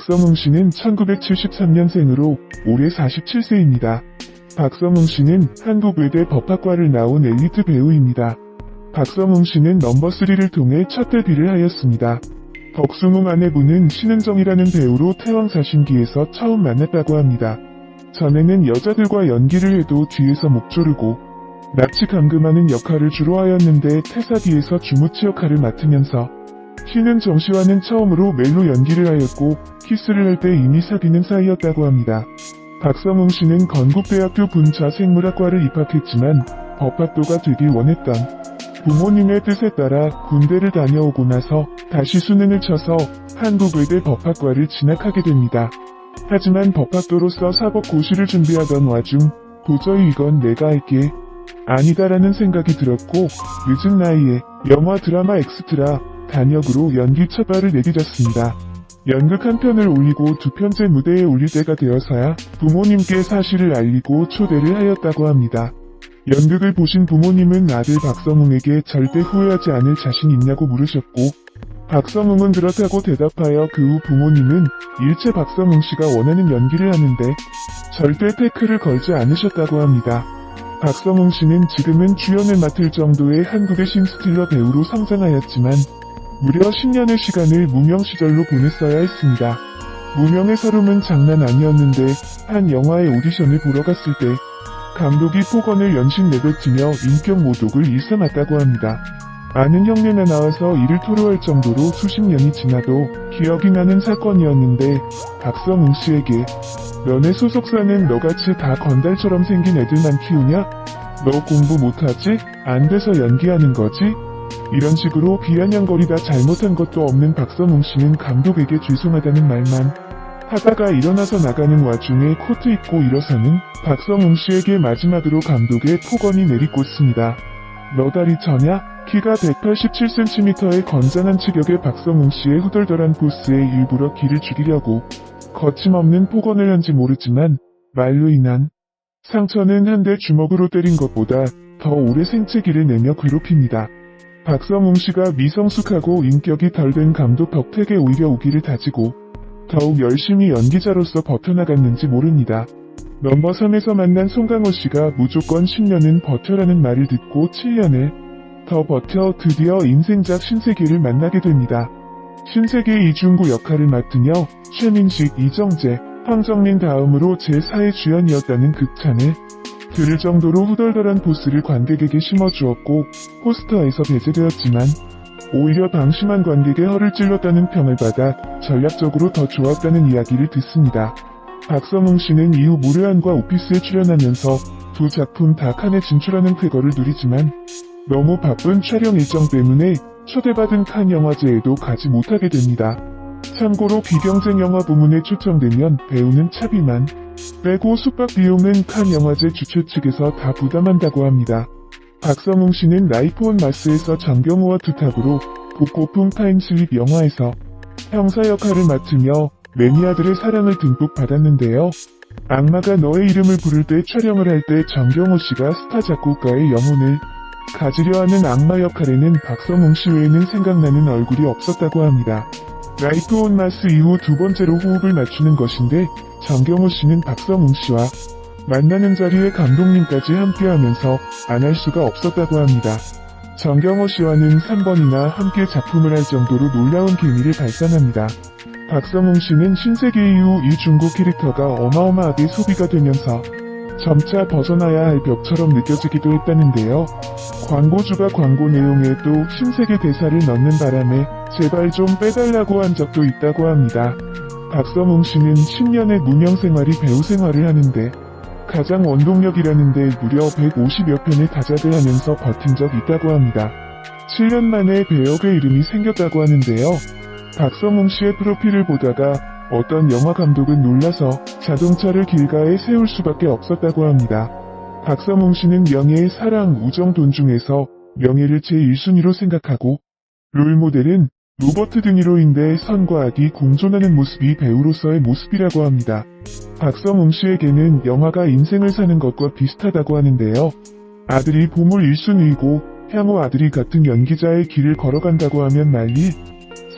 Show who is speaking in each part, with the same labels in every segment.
Speaker 1: 박성웅 씨는 1973년생으로 올해 47세입니다. 박성웅 씨는 한국외대 법학과를 나온 엘리트 배우입니다. 박성웅 씨는 넘버3를 통해 첫 데뷔를 하였습니다. 덕숭웅 아내분은 신은정이라는 배우로 태왕사신기에서 처음 만났다고 합니다. 전에는 여자들과 연기를 해도 뒤에서 목 조르고 낯이 감금하는 역할을 주로 하였는데 태사기에서 주무치 역할을 맡으면서 신은정 씨와는 처음으로 멜로 연기를 하였고 키스를 할 때 이미 사귀는 사이였다고 합니다. 박성웅 씨는 건국대학교 분자생물학과를 입학했지만 법학도가 되길 원했던 부모님의 뜻에 따라 군대를 다녀오고 나서 다시 수능을 쳐서 한국외대 법학과를 진학하게 됩니다. 하지만 법학도로서 사법고시를 준비하던 와중 도저히 이건 내가 할게 아니다라는 생각이 들었고 늦은 나이에 영화 드라마 엑스트라 단역으로 연기 첫 발을 내디뎠습니다. 연극 한 편을 올리고 두 편째 무대에 올릴 때가 되어서야 부모님께 사실을 알리고 초대를 하였다고 합니다. 연극을 보신 부모님은 아들 박성웅에게 절대 후회하지 않을 자신 있냐고 물으셨고 박성웅은 그렇다고 대답하여 그 후 부모님은 일체 박성웅 씨가 원하는 연기를 하는데 절대 태클을 걸지 않으셨다고 합니다. 박성웅 씨는 지금은 주연을 맡을 정도의 한국의 신스틸러 배우로 성장하였지만 무려 10년의 시간을 무명 시절로 보냈어야 했습니다. 무명의 서름은 장난 아니었는데 한 영화의 오디션을 보러 갔을 때 감독이 폭언을 연신 내뱉으며 인격 모독을 일삼았다고 합니다. 아는 형네나 나와서 이를 토로할 정도로 수십 년이 지나도 기억이 나는 사건이었는데 박성웅 씨에게 너네 소속사는 너같이 다 건달처럼 생긴 애들만 키우냐? 너 공부 못하지? 안 돼서 연기하는 거지? 이런 식으로 비아냥거리다 잘못한 것도 없는 박성웅 씨는 감독에게 죄송하다는 말만 하다가 일어나서 나가는 와중에 코트 입고 일어서는 박성웅 씨에게 마지막으로 감독의 폭언이 내리꽂습니다. 너 다리 저냐? 키가 187cm의 건장한 체격의 박성웅 씨의 후덜덜한 보스에 일부러 기를 죽이려고 거침없는 폭언을 한지 모르지만 말로 인한 상처는 한 대 주먹으로 때린 것보다 더 오래 생채기를 내며 괴롭힙니다. 박성웅 씨가 미성숙하고 인격이 덜 된 감독 덕택에 오히려 오기를 다지고 더욱 열심히 연기자로서 버텨나갔는지 모릅니다. 넘버3에서 만난 송강호 씨가 무조건 10년은 버텨라는 말을 듣고 7년을 더 버텨 드디어 인생작 신세계를 만나게 됩니다. 신세계 이중구 역할을 맡으며 최민식, 이정재, 황정민 다음으로 제4의 주연이었다는 극찬을 들을 정도로 후덜덜한 보스를 관객에게 심어주었고 포스터에서 배제되었지만 오히려 방심한 관객의 허를 찔렀다는 평을 받아 전략적으로 더 좋았다는 이야기를 듣습니다. 박성웅 씨는 이후 무료한과 오피스에 출연하면서 두 작품 다 칸에 진출하는 쾌거를 누리지만 너무 바쁜 촬영 일정 때문에 초대받은 칸 영화제에도 가지 못하게 됩니다. 참고로 비경쟁 영화 부문에 초청되면 배우는 차비만 빼고 숙박 비용은 칸 영화제 주최 측에서 다 부담한다고 합니다. 박성웅 씨는 라이프 온 마스에서 정경호와 투탑으로 복고풍 타임슬립 영화에서 형사 역할을 맡으며 매니아들의 사랑을 듬뿍 받았는데요. 악마가 너의 이름을 부를 때 촬영을 할 때 정경호 씨가 스타 작곡가의 영혼을 가지려 하는 악마 역할에는 박성웅 씨 외에는 생각나는 얼굴이 없었다고 합니다. 라이프 온 마스 이후 두 번째로 호흡을 맞추는 것인데 정경호 씨는 박성웅 씨와 만나는 자리에 감독님까지 함께하면서 안 할 수가 없었다고 합니다. 정경호 씨와는 3번이나 함께 작품을 할 정도로 놀라운 케미를 발산합니다. 박성웅 씨는 신세계 이후 이중구 캐릭터가 어마어마하게 소비가 되면서 점차 벗어나야 할 벽처럼 느껴지기도 했다는데요. 광고주가 광고 내용에도 신세계 대사를 넣는 바람에 제발 좀 빼달라고 한 적도 있다고 합니다. 박성웅 씨는 10년의 무명 생활이 배우 생활을 하는데 가장 원동력이라는데 무려 150여 편의 다작을 하면서 버틴 적 있다고 합니다. 7년 만에 배역의 이름이 생겼다고 하는데요. 박성웅 씨의 프로필을 보다가 어떤 영화 감독은 놀라서 자동차를 길가에 세울 수밖에 없었다고 합니다. 박성웅 씨는 명예, 사랑, 우정, 돈 중에서 명예를 제1순위로 생각하고 롤모델은 로버트 드니로인데 선과 악이 공존하는 모습이 배우로서의 모습이라고 합니다. 박성웅 씨에게는 영화가 인생을 사는 것과 비슷하다고 하는데요. 아들이 보물 1순위이고 향후 아들이 같은 연기자의 길을 걸어간다고 하면 말릴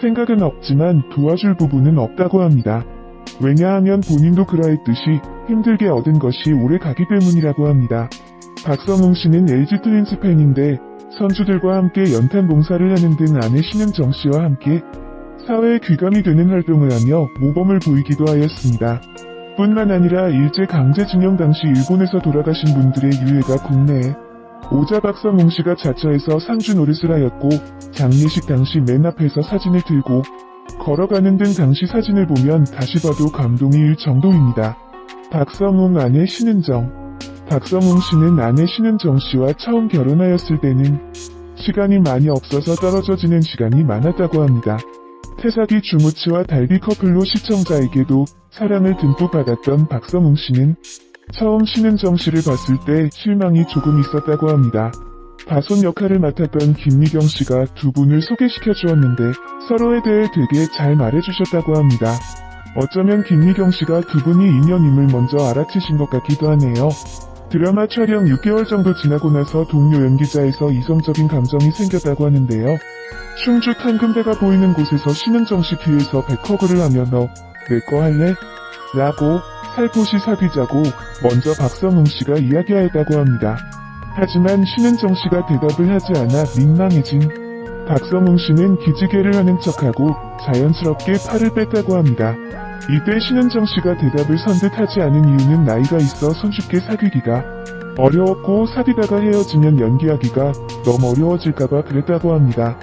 Speaker 1: 생각은 없지만 도와줄 부분은 없다고 합니다. 왜냐하면 본인도 그러했듯이 힘들게 얻은 것이 오래 가기 때문이라고 합니다. 박성웅 씨는 LG 트윈스 팬인데 선수들과 함께 연탄 봉사를 하는 등 아내 신은정 씨와 함께 사회에 귀감이 되는 활동을 하며 모범을 보이기도 하였습니다. 뿐만 아니라 일제 강제징용 당시 일본에서 돌아가신 분들의 유해가 국내에 오자 박성웅 씨가 자처해서 상주 노릇을 하였고 장례식 당시 맨 앞에서 사진을 들고 걸어가는 등 당시 사진을 보면 다시 봐도 감동이 일 정도입니다. 박성웅 아내 신은정. 박성웅 씨는 아내 신은정 씨와 처음 결혼하였을 때는 시간이 많이 없어서 떨어져 지낸 시간이 많았다고 합니다. 태사기 주무치와 달비 커플로 시청자에게도 사랑을 듬뿍 받았던 박성웅 씨는 처음 신은정 씨를 봤을 때 실망이 조금 있었다고 합니다. 다손 역할을 맡았던 김미경 씨가 두 분을 소개시켜 주었는데 서로에 대해 되게 잘 말해주셨다고 합니다. 어쩌면 김미경 씨가 두 분이 인연임을 먼저 알아채신 것 같기도 하네요. 드라마 촬영 6개월 정도 지나고 나서 동료 연기자에서 이성적인 감정이 생겼다고 하는데요. 충주 탕금대가 보이는 곳에서 신은정 씨 귀에서 백허그를 하며 너 내 거 할래? 라고 살포시 사귀자고 먼저 박성웅 씨가 이야기하였다고 합니다. 하지만 신은정 씨가 대답을 하지 않아 민망해진 박성웅 씨는 기지개를 하는 척하고 자연스럽게 팔을 뺐다고 합니다. 이때 신은정 씨가 대답을 선뜻 하지 않은 이유는 나이가 있어 손쉽게 사귀기가 어려웠고 사귀다가 헤어지면 연기하기가 너무 어려워질까봐 그랬다고 합니다.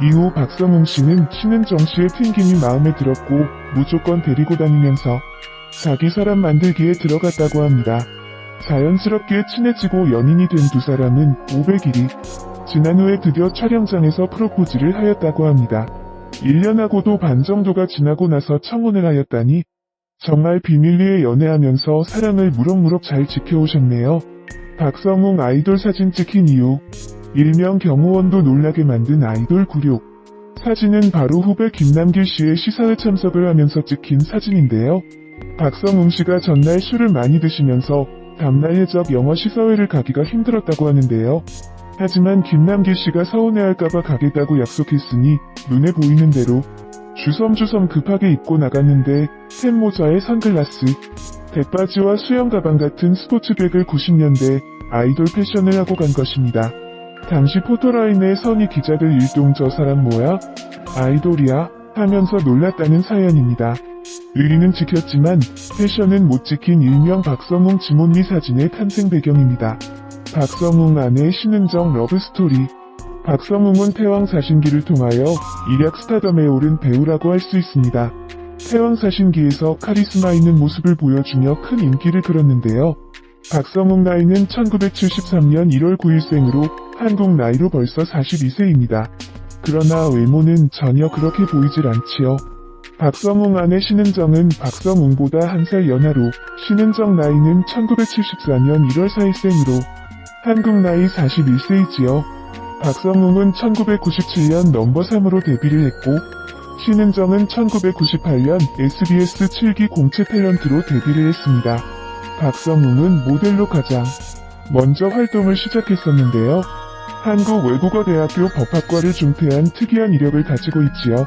Speaker 1: 이후 박성웅 씨는 신은정 씨의 튕김이 마음에 들었고 무조건 데리고 다니면서 자기 사람 만들기에 들어갔다고 합니다. 자연스럽게 친해지고 연인이 된 두 사람은 500일이 지난 후에 드디어 촬영장에서 프로포즈를 하였다고 합니다. 1년하고도 반 정도가 지나고 나서 청혼을 하였다니 정말 비밀리에 연애하면서 사랑을 무럭무럭 잘 지켜오셨네요. 박성웅 아이돌 사진 찍힌 이유. 일명 경호원도 놀라게 만든 아이돌 굴욕. 사진은 바로 후배 김남길 씨의 시사회 참석을 하면서 찍힌 사진인데요. 박성웅 씨가 전날 술을 많이 드시면서 다음날 해적 영어 시사회를 가기가 힘들었다고 하는데요. 하지만 김남길 씨가 서운해할까봐 가겠다고 약속했으니 눈에 보이는 대로 주섬주섬 급하게 입고 나갔는데 캡모자에 선글라스, 백바지와 수영 가방 같은 스포츠백을 90년대 아이돌 패션을 하고 간 것입니다. 당시 포토라인에 선희 기자들 일동 저 사람 뭐야? 아이돌이야? 하면서 놀랐다는 사연입니다. 의리는 지켰지만 패션은 못 지킨 일명 박성웅 지몬미 사진의 탄생 배경입니다. 박성웅 아내 신은정 러브스토리. 박성웅은 태왕 사신기를 통하여 일약 스타덤에 오른 배우라고 할 수 있습니다. 태왕 사신기에서 카리스마 있는 모습을 보여주며 큰 인기를 끌었는데요. 박성웅 나이는 1973년 1월 9일생으로 한국 나이로 벌써 42세입니다. 그러나 외모는 전혀 그렇게 보이질 않지요. 박성웅 아내 신은정은 박성웅보다 1살 연하로 신은정 나이는 1974년 1월 4일생으로 한국 나이 41세이지요. 박성웅은 1997년 넘버3으로 데뷔를 했고 신은정은 1998년 SBS 7기 공채 탤런트로 데뷔를 했습니다. 박성웅은 모델로 가장 먼저 활동을 시작했었는데요. 한국외국어대학교 법학과를 중퇴한 특이한 이력을 가지고 있지요.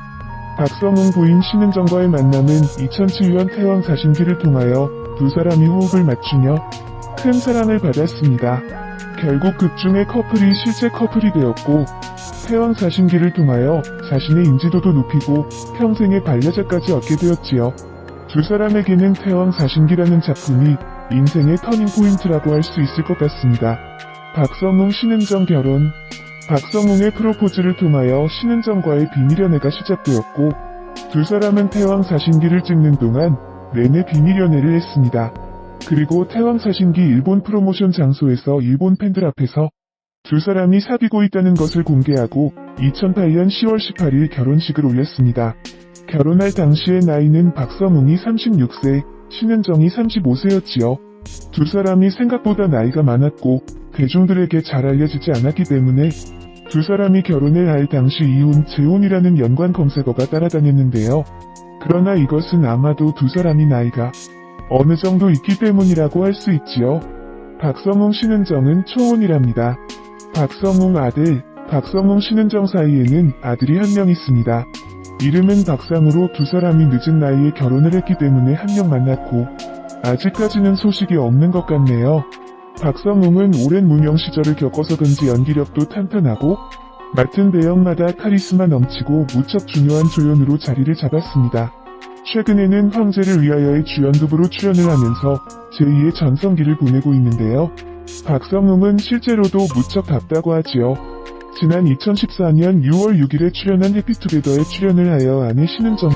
Speaker 1: 박성웅 부인 신은정과의 만남은 2007년 태왕 사신기를 통하여 두 사람이 호흡을 맞추며 큰 사랑을 받았습니다. 결국 극중의 커플이 실제 커플이 되었고 태왕 사신기를 통하여 자신의 인지도도 높이고 평생의 반려자까지 얻게 되었지요. 두 사람에게는 태왕 사신기라는 작품이 인생의 터닝포인트라고 할 수 있을 것 같습니다. 박성웅 신은정 결혼. 박성웅의 프로포즈를 통하여 신은정과의 비밀연애가 시작되었고 두 사람은 태왕 사신기를 찍는 동안 내내 비밀연애를 했습니다. 그리고 태왕 사신기 일본 프로모션 장소에서 일본 팬들 앞에서 두 사람이 사귀고 있다는 것을 공개하고 2008년 10월 18일 결혼식을 올렸습니다. 결혼할 당시의 나이는 박성웅이 36세, 신은정이 35세였지요. 두 사람이 생각보다 나이가 많았고 대중들에게 잘 알려지지 않았기 때문에 두 사람이 결혼을 할 당시 이혼, 재혼이라는 연관 검색어가 따라다녔는데요. 그러나 이것은 아마도 두 사람이 나이가 어느 정도 있기 때문이라고 할 수 있지요. 박성웅 신은정은 초혼이랍니다. 박성웅 아들, 박성웅 신은정 사이에는 아들이 한 명 있습니다. 이름은 박상우로 두 사람이 늦은 나이에 결혼을 했기 때문에 한 명 만났고 아직까지는 소식이 없는 것 같네요. 박성웅은 오랜 무명 시절을 겪어서 그런지 연기력도 탄탄하고 맡은 배역마다 카리스마 넘치고 무척 중요한 조연으로 자리를 잡았습니다. 최근에는 황제를 위하여의 주연급으로 출연을 하면서 제2의 전성기를 보내고 있는데요. 박성웅은 실제로도 무척 답다고 하지요. 지난 2014년 6월 6일에 출연한 해피투게더에 출연을 하여 아내 신은정